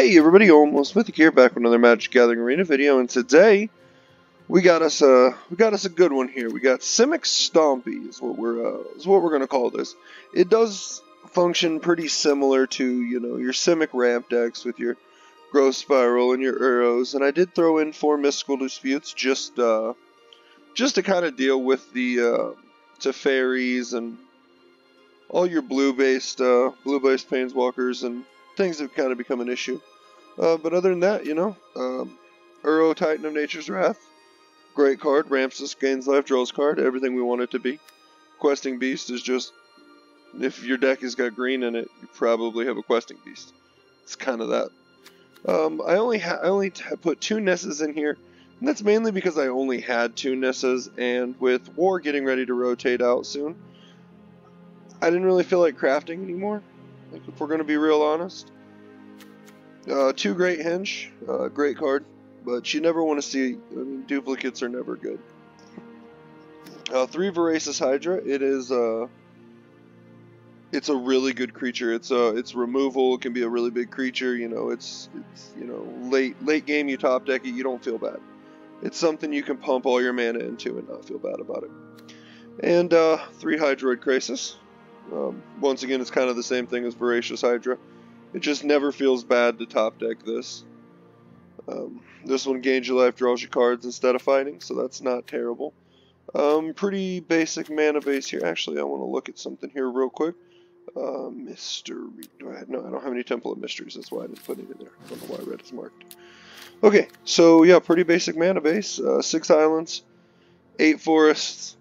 Hey everybody, Almost Mythic here, back with another Magic Gathering Arena video, and today we got us a good one here. We got Simic Stompy is what we're gonna call this. It does function pretty similar to your Simic ramp decks with your Growth Spiral and your Uros, and I did throw in 4 Mystical Disputes just to kind of deal with the Teferis and all your blue-based Planeswalkers and things have kind of become an issue. But other than that, Uro Titan of Nature's Wrath, great card, ramps us, gains life, draws card, everything we want it to be. Questing Beast is just, if your deck has got green in it, you probably have a Questing Beast. It's kind of that. I only put 2 Nisses in here, and that's mainly because I only had 2 Nisses, and with War getting ready to rotate out soon, I didn't really feel like crafting anymore, like if we're going to be real honest. 2 Great Henge, great card, but you never want to see, duplicates are never good. 3 Voracious Hydra, it's a really good creature. It's removal, it can be a really big creature, it's late game you top deck it, you don't feel bad. It's something you can pump all your mana into and not feel bad about it. And 3 Hydroid Crisis. Once again, it's kind of the same thing as Voracious Hydra. It just never feels bad to top deck this. This one gains your life, draws you cards instead of fighting, so that's not terrible. Pretty basic mana base here. Actually, I want to look at something here real quick. Mystery. No, I don't have any Temple of Mysteries. That's why I didn't put it in there. I don't know why red is marked. Okay, so yeah, pretty basic mana base. 6 islands, 8 forests,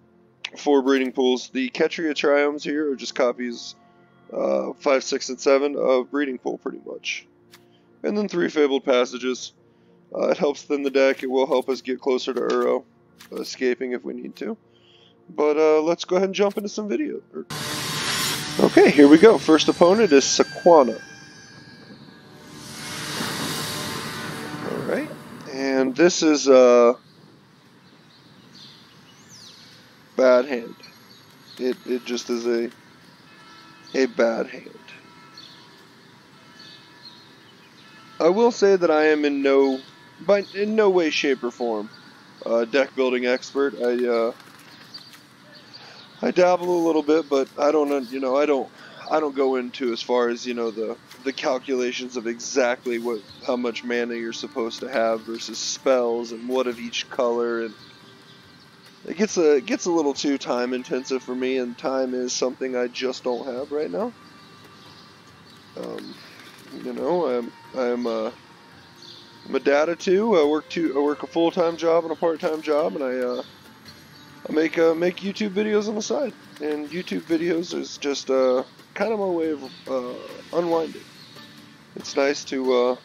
4 breeding pools. The Ketria Triomes here are just copies 5, 6, and 7 of breeding pool pretty much. And then 3 Fabled Passages. It helps thin the deck. It will help us get closer to Uro, escaping if we need to. But let's go ahead and jump into some video. Okay, here we go. First opponent is Sequana. Alright, and this is bad hand. It just is a bad hand. I will say that I am in no way, shape, or form deck building expert. I dabble a little bit, but I don't go into as far as the calculations of exactly how much mana you're supposed to have versus spells and what of each color, and it gets a little too time intensive for me, and time is something I just don't have right now. I'm a dad of 2. I work a full-time job and a part-time job, and I make YouTube videos on the side. And YouTube videos is just kind of my way of unwinding. It's nice to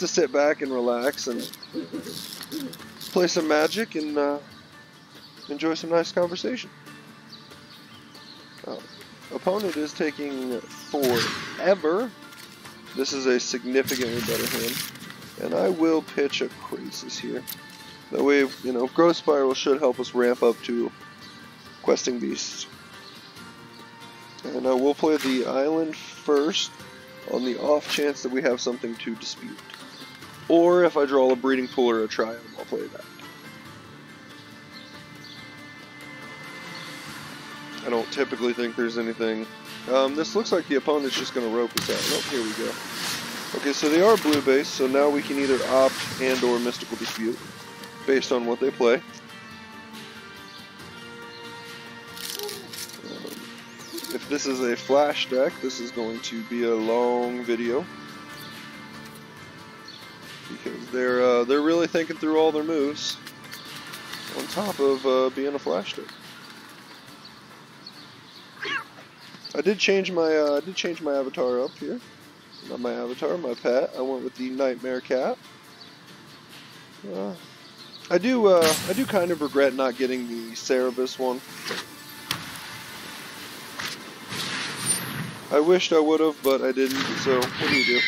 sit back and relax and play some Magic and enjoy some nice conversation. Opponent is taking forever. This is a significantly better hand, and I will pitch a Crisis here. That way, Growth Spiral should help us ramp up to Questing Beasts. And we'll play the island first on the off chance that we have something to dispute. Or if I draw a breeding pool or a triumph, I'll play that. I don't typically think there's anything. This looks like the opponent's just going to rope us out. Oh, here we go. Okay, so they are blue base, so now we can either opt and or Mystical Dispute based on what they play. If this is a flash deck, this is going to be a long video because they're really thinking through all their moves on top of being a flash deck. I did change my avatar up here. Not my avatar, my pet. I went with the Nightmare Cat. I do kind of regret not getting the Cerebus one. I wished I would have, but I didn't. So what do you do?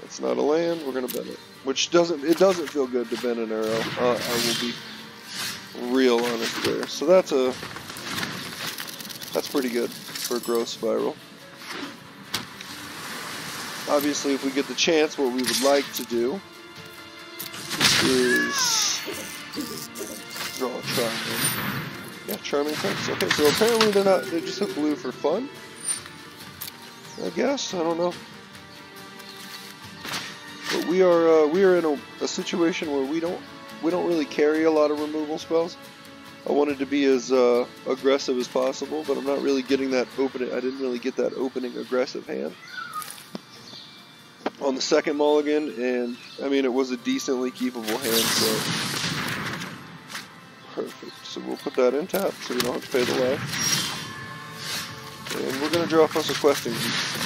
That's not a land. We're gonna bend it, which doesn't feel good to bend an arrow. I will be real honest there. So that's a That's pretty good for a growth spiral. Obviously, if we get the chance, what we would like to do is draw a Charming. Yeah, Charming text. Okay, so apparently they just have blue for fun. I guess, I don't know. But we are in a situation where we don't really carry a lot of removal spells. I wanted to be as aggressive as possible, but I'm not really getting that opening. I didn't really get that opening aggressive hand on the second mulligan, and I mean it was a decently keepable hand, so perfect. So we'll put that in tap, so we don't have to pay the life. And we're gonna draw us a questing piece.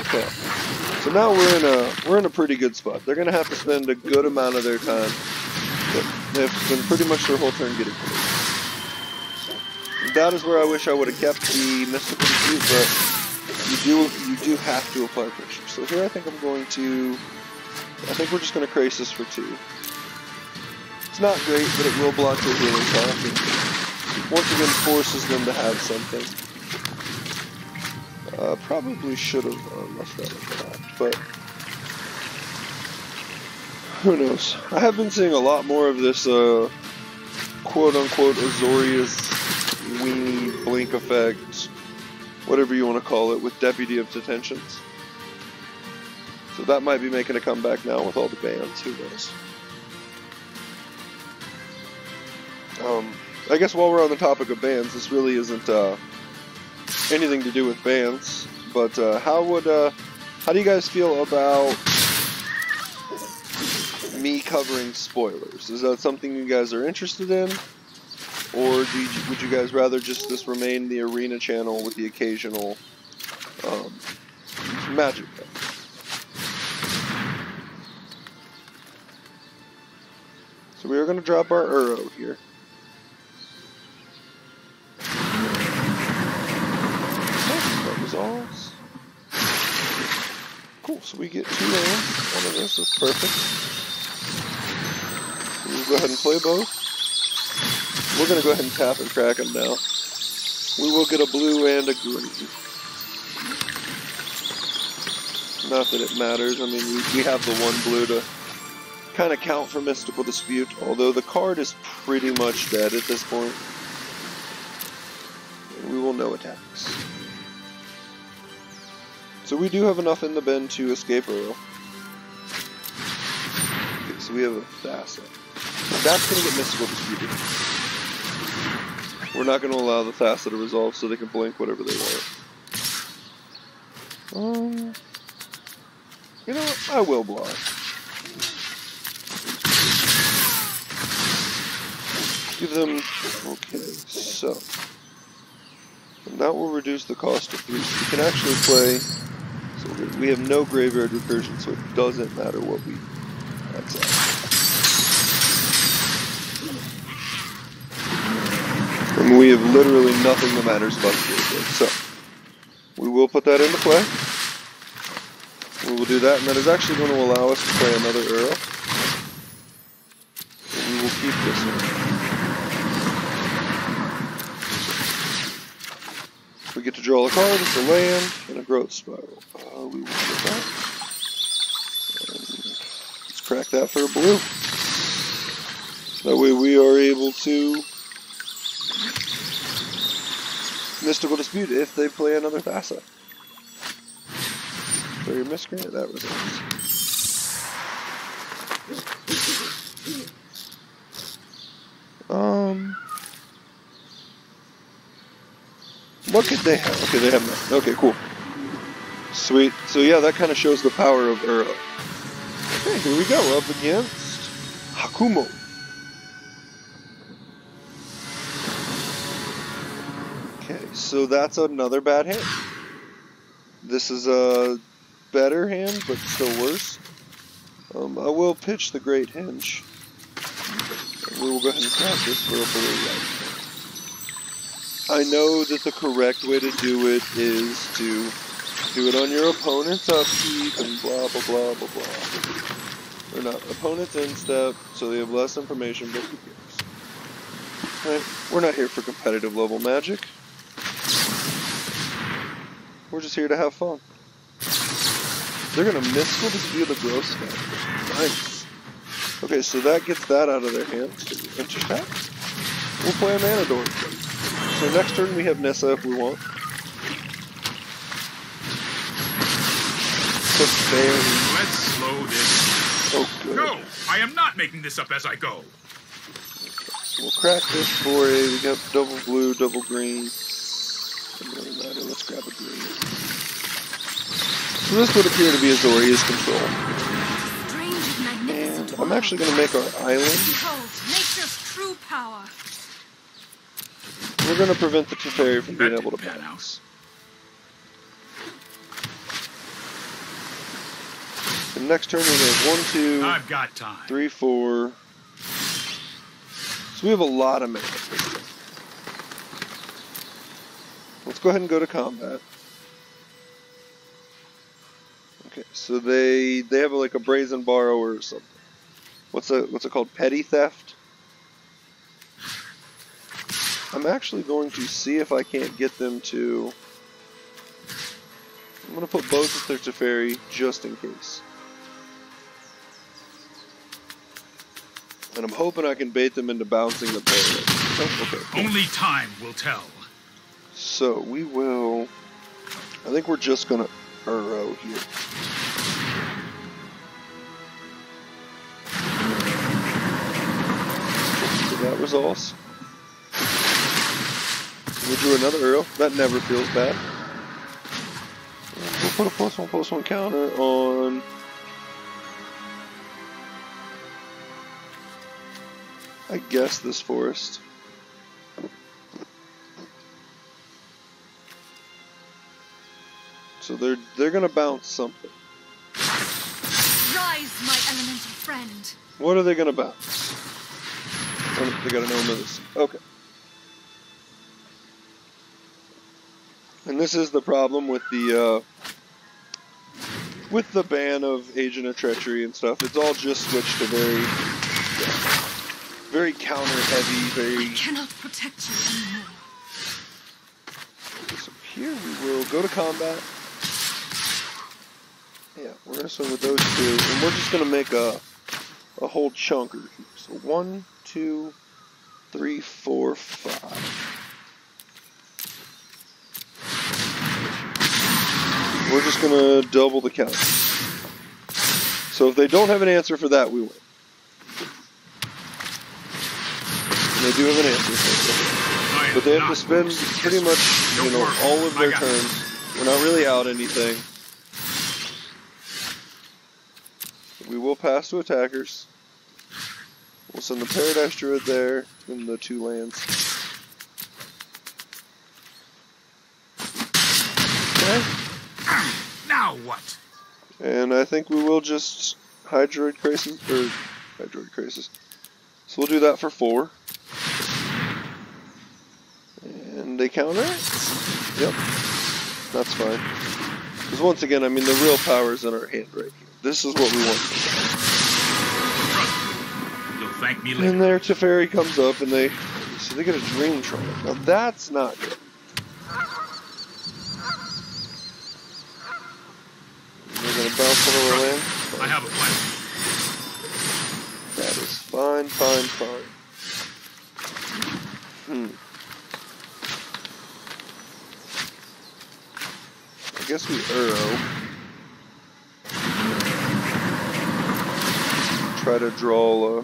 Okay. So now we're in a pretty good spot. They're gonna have to spend a good amount of their time. They've spent pretty much their whole turn getting played. That is where I wish I would have kept the Mystical Dispute, but you do have to apply pressure. So here I think we're just gonna Crisis for 2. It's not great, but it will block their healing cost, and once again forces them to have something. Probably should have left that intact, but who knows? I have been seeing a lot more of this quote-unquote Azorius weenie blink effect, whatever you want to call it, with Deputy of Detentions. So that might be making a comeback now with all the bans, who knows? I guess while we're on the topic of bans, this really isn't anything to do with bans, but how do you guys feel about me covering spoilers? Is that something you guys are interested in, or would you guys rather just this remain the arena channel with the occasional Magic deck? So we are going to drop our Uro here. Resolves. Cool, so we get 2 lands. One of this is perfect. We'll go ahead and play both. We're going to go ahead and tap and crack them now. We will get a blue and a green. Not that it matters. I mean, we have the 1 blue to kind of count for Mystical Dispute, although the card is pretty much dead at this point. And we will no attacks. So we do have enough in the bin to escape Uro. Okay, so we have a Thassa. That's going to get Mystical Disputed. We're not going to allow the Thassa to resolve so they can blink whatever they want. You know what? I will block. Give them... Okay, so... And that will reduce the cost to 3. So we can actually play... So we have no graveyard recursion, so it doesn't matter what we... That's out. And we have literally nothing that matters about the graveyard. So, we will put that into play. We will do that, and that is actually going to allow us to play another Uro. And we will keep this one. We get to draw a card, it's a land, and a growth spiral. We will get that. And let's crack that for a blue. That way we are able to Mystical Dispute if they play another Thassa. So your miscreant, that results. What could they have? Okay, they have nothing. Okay, cool. Sweet. So yeah, that kind of shows the power of Uro. Okay, here we go. Up against Hakumo. Okay, so that's another bad hand. This is a better hand, but still worse. I will pitch the Great Hinge. And we will go ahead and tap this for a blue light. I know that the correct way to do it is to do it on your opponent's upkeep and blah blah blah blah blah. Or not, opponent's instep, so they have less information, but who cares? Right? We're not here for competitive level Magic. We're just here to have fun. They're gonna Mystical Dispute the Gross Factor. Nice. Okay, so that gets that out of their hands. Intercept. We'll play a Mana Dork. So next turn we have Nissa if we want. Let's slow this. Oh, good. No, I am not making this up as I go. So we'll crack this for a. We got double blue, double green. Doesn't really matter. Let's grab a green. So this would appear to be Azorius control. And I'm actually going to make our island. Behold, nature's true power. We're going to prevent the Teferi from being able to bounce. And next turn we have 1, 2, I've got time. 3, 4. So we have a lot of mana. Let's go ahead and go to combat. Okay, so they have like a brazen borrower or something. What's it called? Petty theft. I'm actually going to see if I can't get them to. I'm going to put both of their Teferi just in case. And I'm hoping I can bait them into bouncing the paradise. Oh, okay. Cool. Only time will tell. So we will. I think we're just gonna Uro here. So that resolves. We drew another Uro. That never feels bad. And we'll put a +1/+1 counter on. I guess this forest. So they're gonna bounce something. Rise, my elemental friend. What are they gonna bounce? Oh, they got an Ominous. Okay. And this is the problem with the ban of Agent of Treachery and stuff. It's all just switched to very counter heavy, very. I cannot protect you anymore. So here we will go to combat. Yeah, we're gonna swing with those two, and we're just gonna make a whole chunker here. So 1, 2, 3, 4, 5. We're just gonna double the count. So if they don't have an answer for that, we win. They do have an answer for it. But they have to spend pretty much, all of their turns. We're not really out anything. We will pass to attackers. We'll send the Paradise Druid there and the 2 lands. Okay. Now what? And I think we will just Hydroid Crisis, or Hydroid Crisis. So we'll do that for 4. And they counter it? Yep. That's fine. Because once again, I mean, the real power is in our hand right here. This is what we want. You'll thank me later. And their Teferi comes up and they get a Dream Trunk. Now that's not good. They're going to bounce on our land. I have a plan. That is fine, fine, fine. I guess we Uro. Try to draw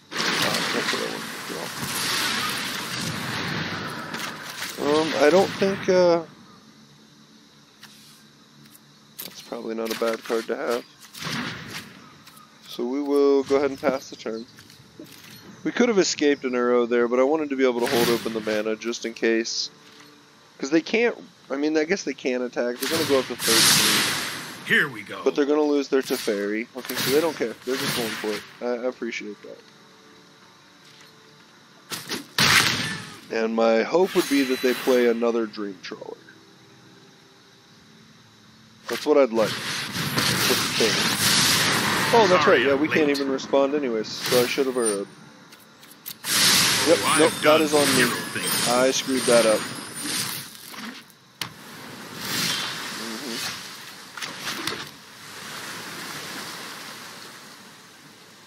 that's what I wanted to draw. I don't think that's probably not a bad card to have. So we will go ahead and pass the turn. We could have escaped an Uro there, but I wanted to be able to hold open the mana just in case. Because they can't, I mean, I guess they can attack. They're going to go up to 13. Here we go. But they're going to lose their Teferi. Okay, so they don't care. They're just going for it. I appreciate that. And my hope would be that they play another Dream Trawler. That's what I'd like. That's the thing. Oh, that's right. Yeah, we can't even respond anyways, so I should have Uro'd. Yep, I've nope, that done is on me. zero things. I screwed that up.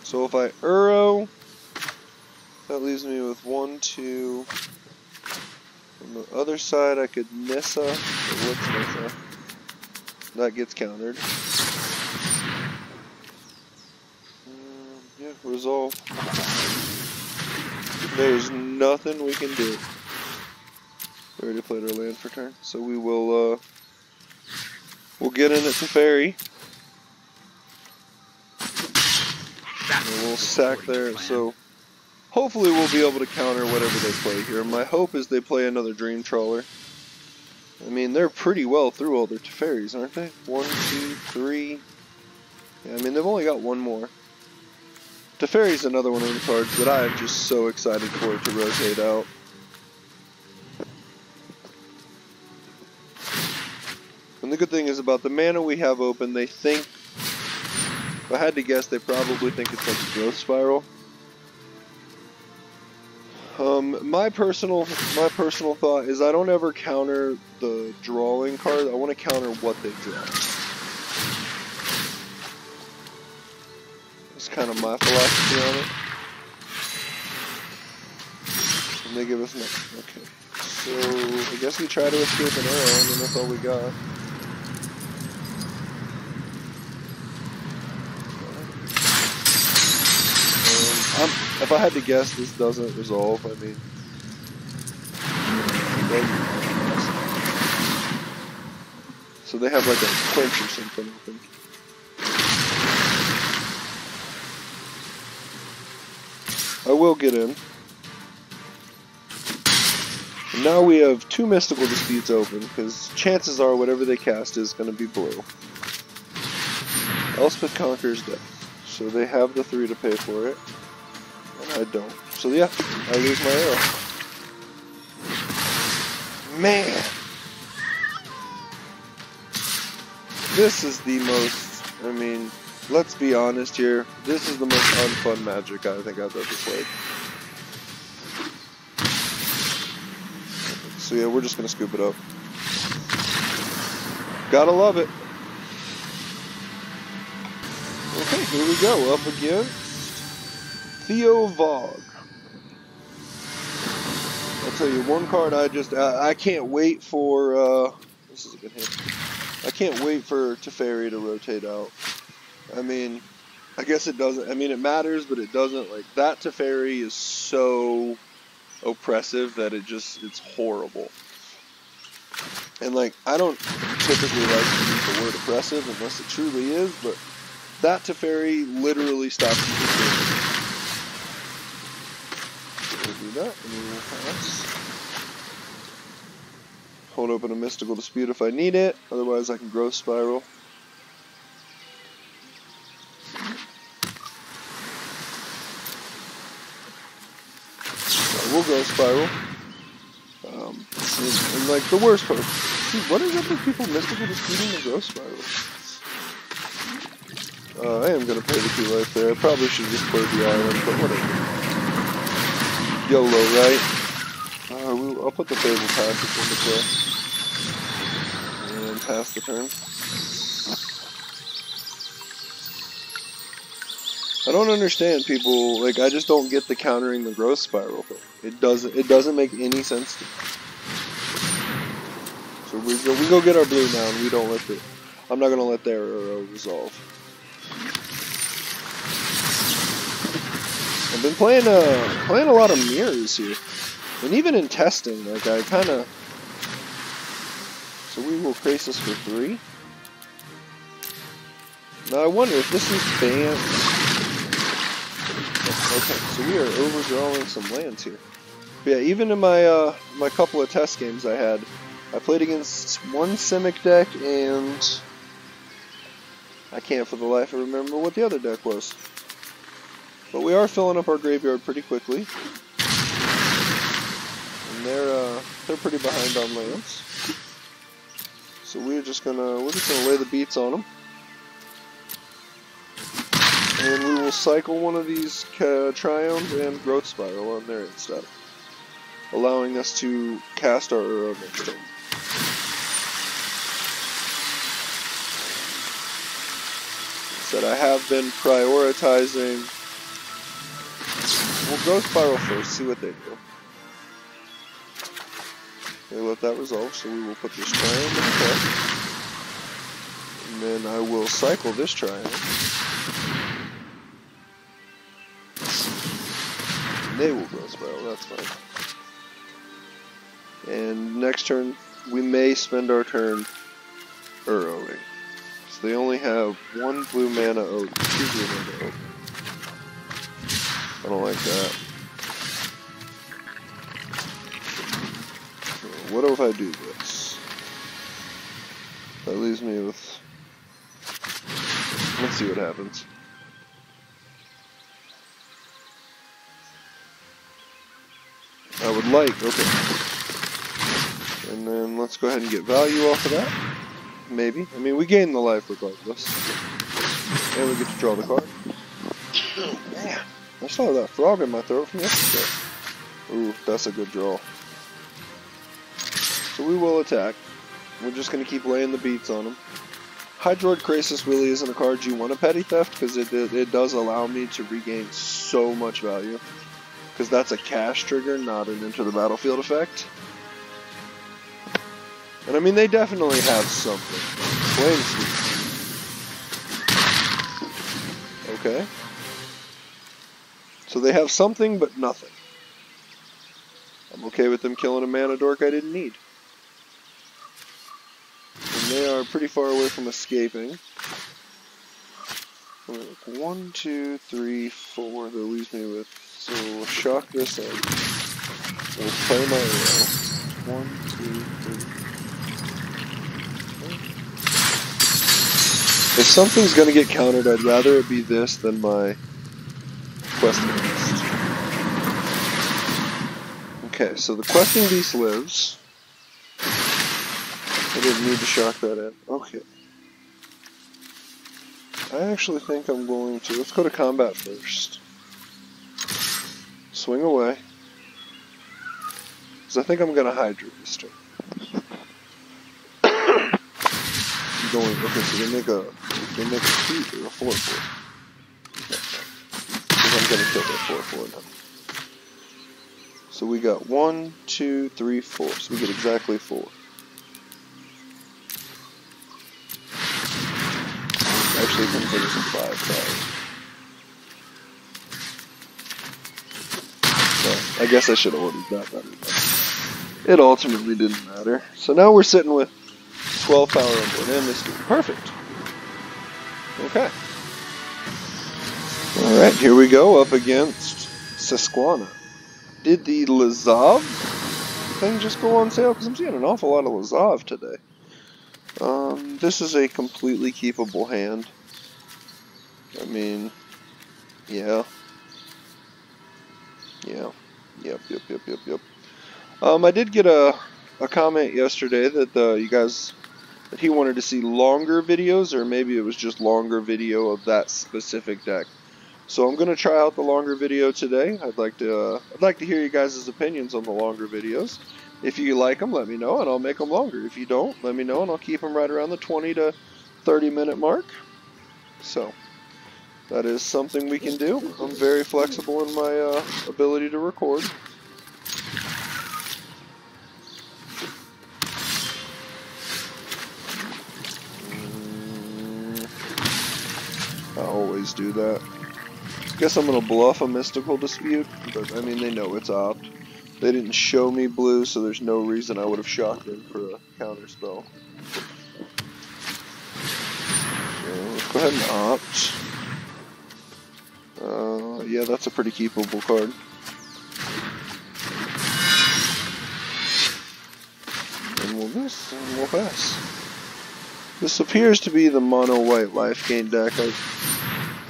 So if I Uro, that leaves me with 1, 2. On the other side, I could Nissa. What's Nissa? That gets countered. Yeah, resolve. There's nothing we can do. We already played our land for turn, so we will. We'll get in it to Fairy. And we'll sack there. So hopefully we'll be able to counter whatever they play here. My hope is they play another Dream Trawler. I mean, they're pretty well through all their Teferis, aren't they? 1, 2, 3. Yeah, I mean, they've only got one more. Teferi's another one of the cards that I am just so excited for it to rotate out. And the good thing is about the mana we have open, they think, if I had to guess, they probably think it's like a Growth Spiral. My personal thought is I don't ever counter the drawing card. I want to counter what they draw. That's kind of my philosophy on it. And they give us nothing. Okay. So I guess we try to escape an arrow, and then that's all we got. If I had to guess, this doesn't resolve. I mean, so they have like a clinch or something, I think. I will get in. And now we have 2 Mystical Disputes open, because chances are whatever they cast is going to be blue. Elspeth Conquers Death. So they have the 3 to pay for it. I don't. So yeah, I lose my arrow. Man! This is the most, I mean, let's be honest here, this is the most unfun Magic I think I've ever played. So yeah, we're just gonna scoop it up. Gotta love it. Okay, here we go, up again. Theo Vogue. I'll tell you one card I can't wait for, this is a good hand. I can't wait for Teferi to rotate out. I mean, I guess it doesn't, I mean it matters, but it doesn't, like, that Teferi is so oppressive that it's horrible. And like, I don't typically like to use the word oppressive unless it truly is, but that Teferi literally stops you from doing it. Do that, and we will pass. Hold open a Mystical Dispute if I need it, otherwise I can Growth Spiral. So we'll Growth Spiral. And like the worst part, see, what is up with people Mystical Disputing the Growth Spiral? I am going to pay the 2 life there. I probably should just play the island, but whatever. YOLO, right? I'll put the Fable Passage into play. And pass the turn. I don't understand people, like, I just don't get the countering the Growth Spiral thing. It doesn't make any sense to me. So we go get our blue now, and we don't let I'm not going to let their arrow resolve. I've been playing a lot of mirrors here, and even in testing, like I kind of. So we will Krasis for 3. Now I wonder if this is banned. Okay, so we are overdrawing some lands here. But yeah, even in my my couple of test games I played against one Simic deck, and I can't for the life of remember what the other deck was. But we are filling up our graveyard pretty quickly, and they're pretty behind on lands. So we're just gonna lay the beats on them. And we will cycle one of these Triomes and Growth Spiral on there instead, allowing us to cast our Uro next turn. Said I have been prioritizing. We'll Growth Spiral first, see what they do. Okay, let that resolve, so we will put this Triumph in the deck. And then I will cycle this Triumph. They will Growth Spiral, that's fine. And next turn, we may spend our turn Uroing. So they only have 1 blue mana Odin, 2 blue mana Odin. I don't like that. So what if I do this? That leaves me with... Let's see what happens. I would like, okay. And then let's go ahead and get value off of that. Maybe. I mean, we gain the life regardless. And we get to draw the card. Oh, man. I still have that frog in my throat from yesterday. Ooh, that's a good draw. So we will attack. We're just going to keep laying the beats on them. Hydroid Krasis really isn't a card you want to petty theft, because it does allow me to regain so much value. Because that's a cash trigger, not an enter the battlefield effect. And I mean, they definitely have something. Flame Sweep. Okay. So they have something, but nothing. I'm okay with them killing a mana dork I didn't need. And they are pretty far away from escaping. 1, 2, 3, 4. That leaves me with. So we'll shock this in. We'll play my arrow. 1, 2, 3. If something's gonna get countered, I'd rather it be this than my Questing Beast. Okay, so the Questing Beast lives. I didn't need to shock that in. Okay. I actually think I'm going to... Let's go to combat first. Swing away. Because I think I'm going to Hydra this turn. Going, okay, so they make a 2 or a 4/4. Because I'm going to kill that 4/4 now. So we got 1, 2, 3, 4. So we get exactly 4. Actually, comes in as a 5/5. So I guess I should have ordered that better. It ultimately didn't matter. So now we're sitting with 12 power on board, and this dude. Perfect. Okay. Alright, here we go, up against Sisquana. Did the Lazav thing just go on sale? Because I'm seeing an awful lot of Lazav today. This is a completely keepable hand. I mean, yeah. Yeah. Yep. I did get a comment yesterday that you guys... that he wanted to see longer videos, or maybe it was just longer video of that specific deck. So I'm going to try out the longer video today. I'd like to hear you guys' opinions on the longer videos. If you like them, let me know, and I'll make them longer. If you don't, let me know, and I'll keep them right around the 20 to 30 minute mark. So that is something we can do. I'm very flexible in my ability to record. I always do that. Guess I'm gonna bluff a Mystical Dispute, but I mean, they know it's opt. They didn't show me blue, so there's no reason I would have shocked them for a counter spell. Okay, let's go ahead and opt. Yeah, that's a pretty keepable card. And we'll miss, and we'll pass. This appears to be the mono-white life gain deck.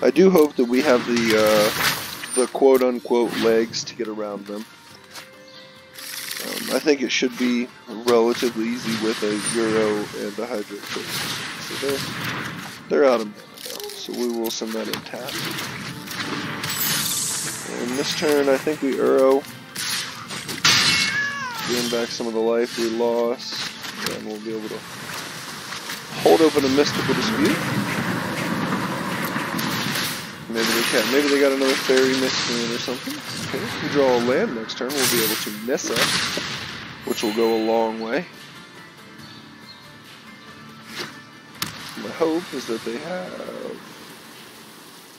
I do hope that we have the quote-unquote legs to get around them. I think it should be relatively easy with a Euro and a Hydro. So they're out of mana now. So we will send that in tap. And this turn, I think we Uro. Gain back some of the life we lost. And we'll be able to hold open a Mystical Dispute. Maybe they got another Fairy Miscreant or something. Okay, if we draw a land next turn, we'll be able to Nissa, which will go a long way. My hope is that they have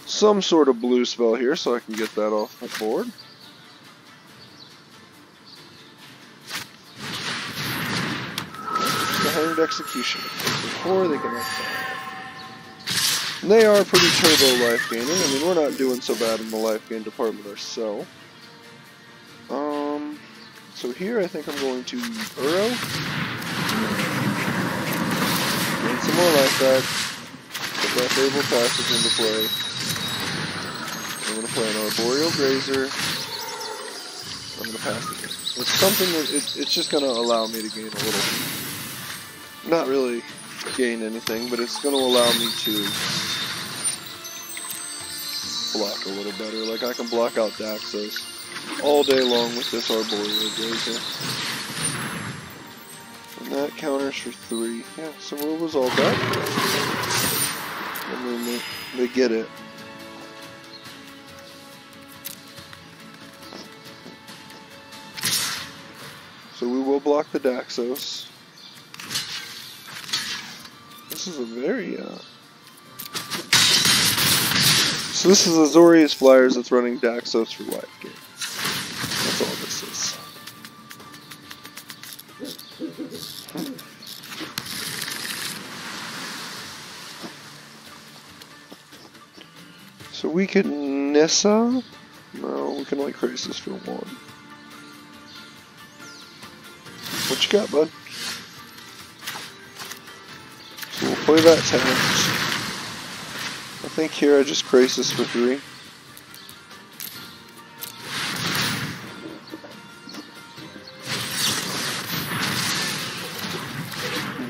some sort of blue spell here so I can get that off the board. The Hanged Executioner. Before they can exile. And they are pretty turbo life gaining. I mean, we're not doing so bad in the life gain department ourselves. So here I think I'm going to Uro. Gain some more life back. Put that Fable Passage into play. I'm going to play an Arboreal Grazer. I'm going to pass it. It's something that it's just going to allow me to gain a little. Not really gain anything, but it's going to allow me to block a little better. Like I can block out Daxos all day long with this Arboreal Grazer. And that counters for 3. Yeah, so we'll resolve that. And then they get it. So we will block the Daxos. This is a very, So this is Azorius Flyers that's running Daxos for life gain. That's all this is. So we can Nissa? No, we can only Crisis for 1. What you got, bud? So we'll play that tapped. I think here I just Crisis for 3.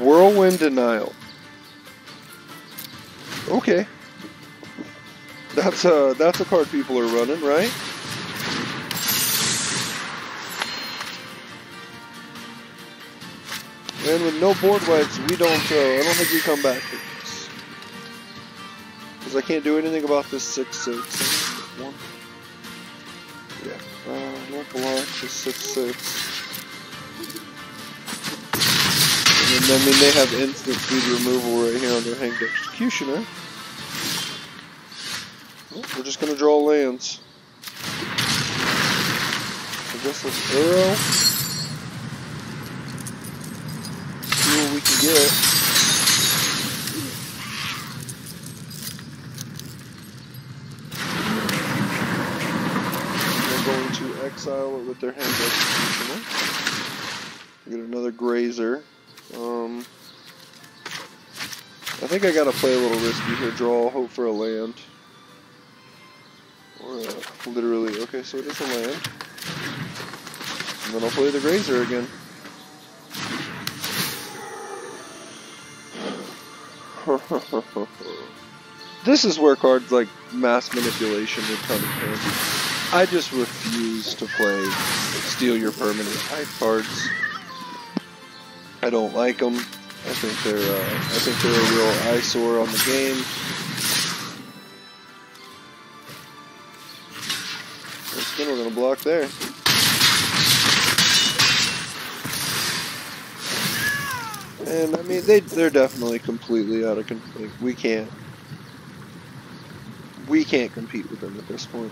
Whirlwind Denial. Okay. That's a card people are running, right? And with no board wipes, we don't. I don't think we come back to this because I can't do anything about this 6/6. One. Yeah. No block. Just 6/6. And then, I mean, they have instant speed removal right here on their Hanged Executioner. Well, we're just gonna draw lands. I guess let's Uro. See what we can get. They're going to exile it with their Hanged Executioner. Get another Grazer. I think I gotta play a little risky here. Draw, hope for a land. Or literally, okay, so it is a land. And then I'll play the Grazer again. This is where cards like Mass Manipulation would come in handy. I just refuse to play Steal Your Permanent type cards. I don't like them. I think they're a real eyesore on the game. Then we're gonna block there. And I mean, they're definitely completely out of control. We can't compete with them at this point.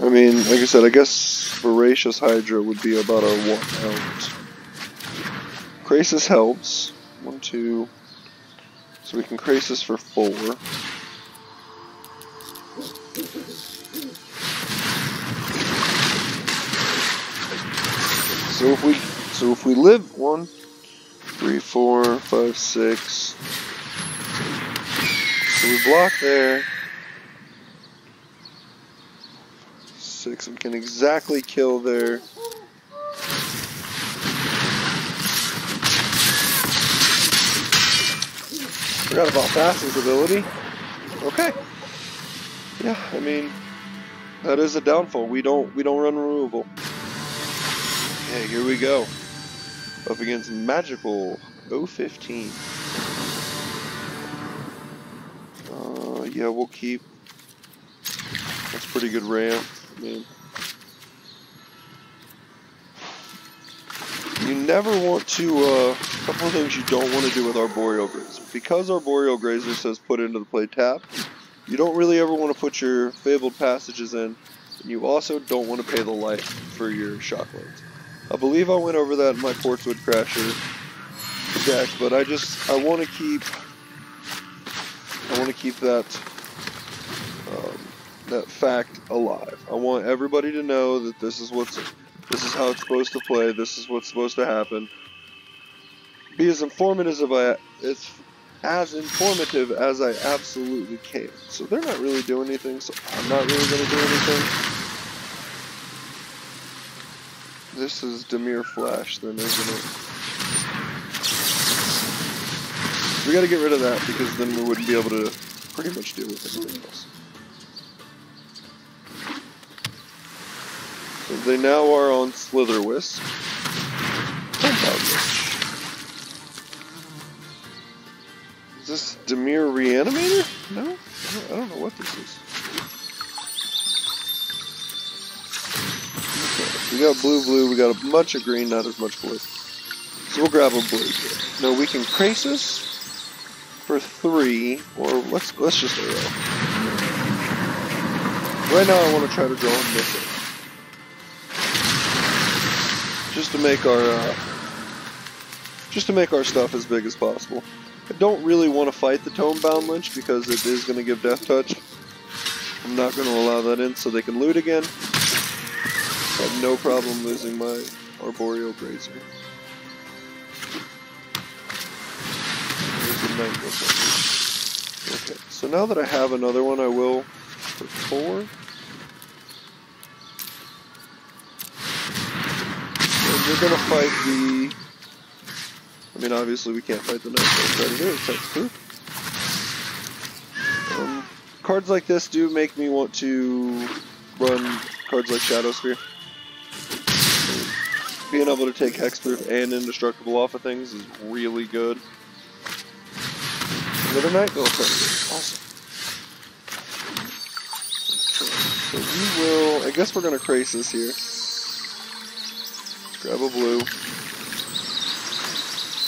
I mean, like I said, I guess Voracious Hydra would be about our 1 out. Crisis helps. 1, 2. So we can Crisis for 4. So if we live 1, 3, 4, 5, 6. So we block there. 6, we can exactly kill their Forgot about Fast's ability. Okay. Yeah, I mean, that is a downfall. We don't run removal. Okay, here we go. Up against Magical 015. Yeah, we'll keep. That's pretty good ramp. I mean, you never want to, a couple of things you don't want to do with Arboreal Grazer. Because Arboreal Grazer says put into the play tap, you don't really ever want to put your Fabled Passages in, and you also don't want to pay the life for your Shocklands. I believe I went over that in my Portswood Crasher deck, but I want to keep that that fact alive. I want everybody to know that this is how it's supposed to play. This is what's supposed to happen. Be as informative as I absolutely can. So they're not really doing anything. So I'm not really going to do anything. This is Dimir Flash, then, isn't it? We got to get rid of that because then we wouldn't be able to pretty much deal with anything else. So they now are on Slitherwisp. Is this Dimir Reanimator? No? I don't know what this is. Okay, we got blue, we got a bunch of green, not as much blue. So we'll grab a blue here. No, we can Krasis for 3, or let's just arrow. Right now I want to try to draw a Mythic. Just to make our stuff as big as possible. I don't really want to fight the Tomebound Lich because it is going to give Death Touch. I'm not going to allow that in so they can loot again. I have no problem losing my Arboreal Grazer. There's the Nightmare. Okay, so now that I have another one, I will for 4. And we're going to fight the... I mean, obviously we can't fight the Nightmare Predator, it's type 2. Cards like this do make me want to run cards like Shadow Sphere. Being able to take Hexproof and Indestructible off of things is really good. Another Nightmare Predator, awesome. So we will, I guess we're going to Krasis here. Grab a blue.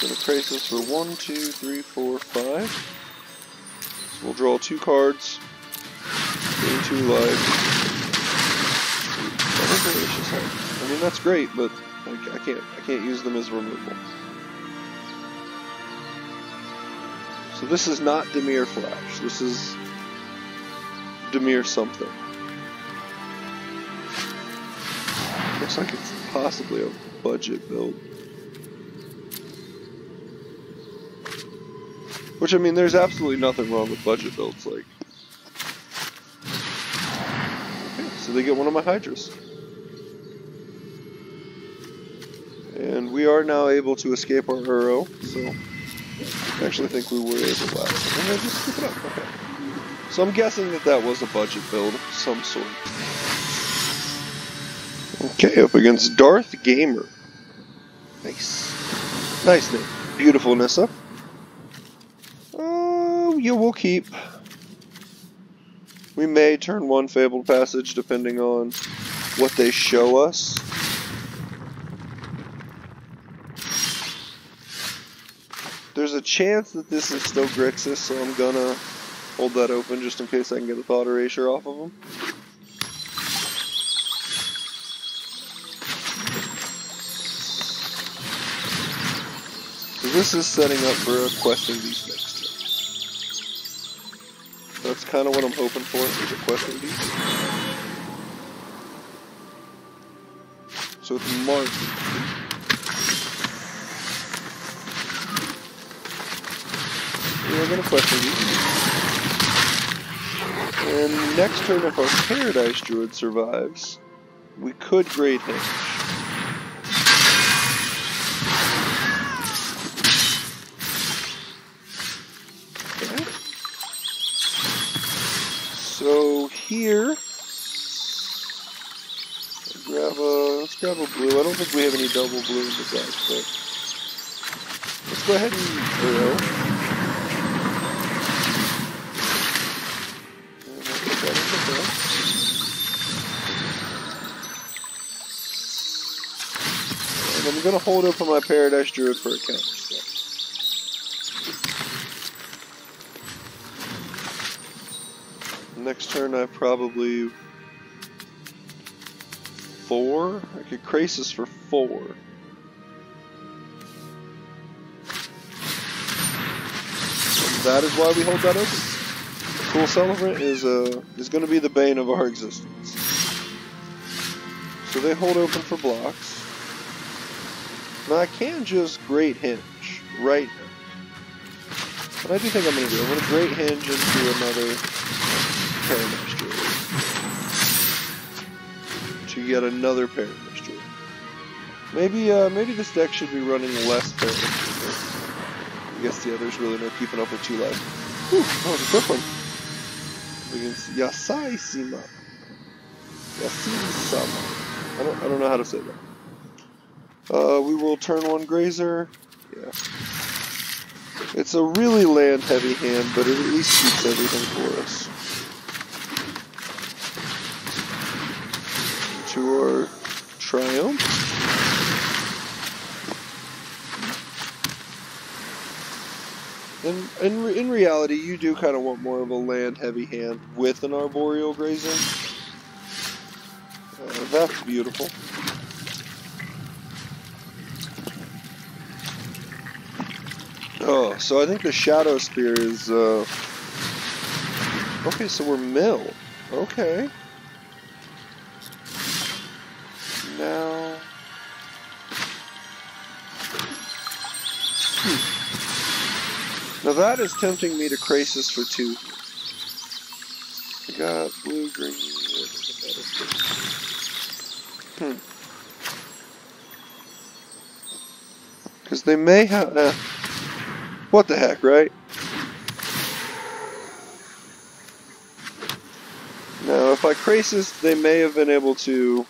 Gonna Krasis for 1, 2, 3, 4, 5. So we'll draw 2 cards. Gain 2 life. I mean, that's great, but I can't use them as removal. So this is not Dimir Flash. This is Dimir something. Looks like it's possibly a budget build. Which, I mean, there's absolutely nothing wrong with budget builds, like... Okay, so they get one of my Hydras. And we are now able to escape our Uro, so... I actually think we were able to last. And then just pick it up, okay. So I'm guessing that was a budget build of some sort. Okay, up against Darth Gamer. Nice. Nice name. Beautiful, Nissa. Yeah, we'll keep. We may turn 1 Fabled Passage depending on what they show us. There's a chance that this is still Grixis, so I'm gonna hold that open just in case I can get a Thought Erasure off of them. So this is setting up for a Questing Beast next turn. That's kind of what I'm hoping for, is a Questing Beast. So it's marked. We're going to Questing Beast. And next turn, if our Paradise Druid survives, we could Great Hinge. So here, let's grab a blue. I don't think we have any double blue in the deck, but let's go ahead and arrow. And we'll put that in the deck. And I'm going to hold open my Paradise Druid for a counter spell. Next turn I probably 4. I could Krasis for 4. And that is why we hold that open. Cool Celebrant is going to be the bane of our existence. So they hold open for blocks. Now I can just Great Hinge right now. What I do think I'm going to do, I'm going to Great Hinge into another Paradise Druid. To get another Paradise Druid. Maybe this deck should be running less Paradise Druid. I guess the others really not keeping up with 2 life. Whew, that was a quick one. Against Yasai-sama. Yasai-sama. I don't know how to say that. We will turn 1 Grazer. Yeah. It's a really land heavy hand, but it at least keeps everything for us. To our Triumph. In reality, you do kind of want more of a land heavy hand with an Arboreal Grazer. That's beautiful. Oh, so I think the Shadow Spear is, okay, so we're mill. Okay. Now... Now that is tempting me to Krasis for 2. I got blue, green, because they may have... what the heck, right? Now, if I Krasis, they may have been able to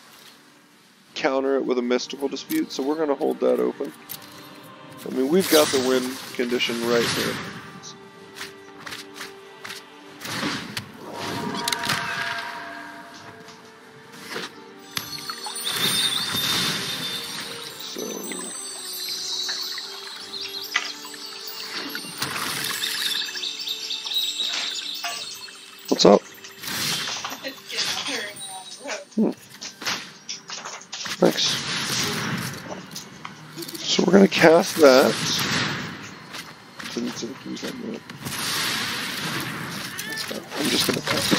counter it with a Mystical Dispute, so we're going to hold that open. I mean, we've got the win condition right here. So... what's up? Thanks. So we're going to cast that. Didn't say to use that yet. That's fine. I'm just going to cast it.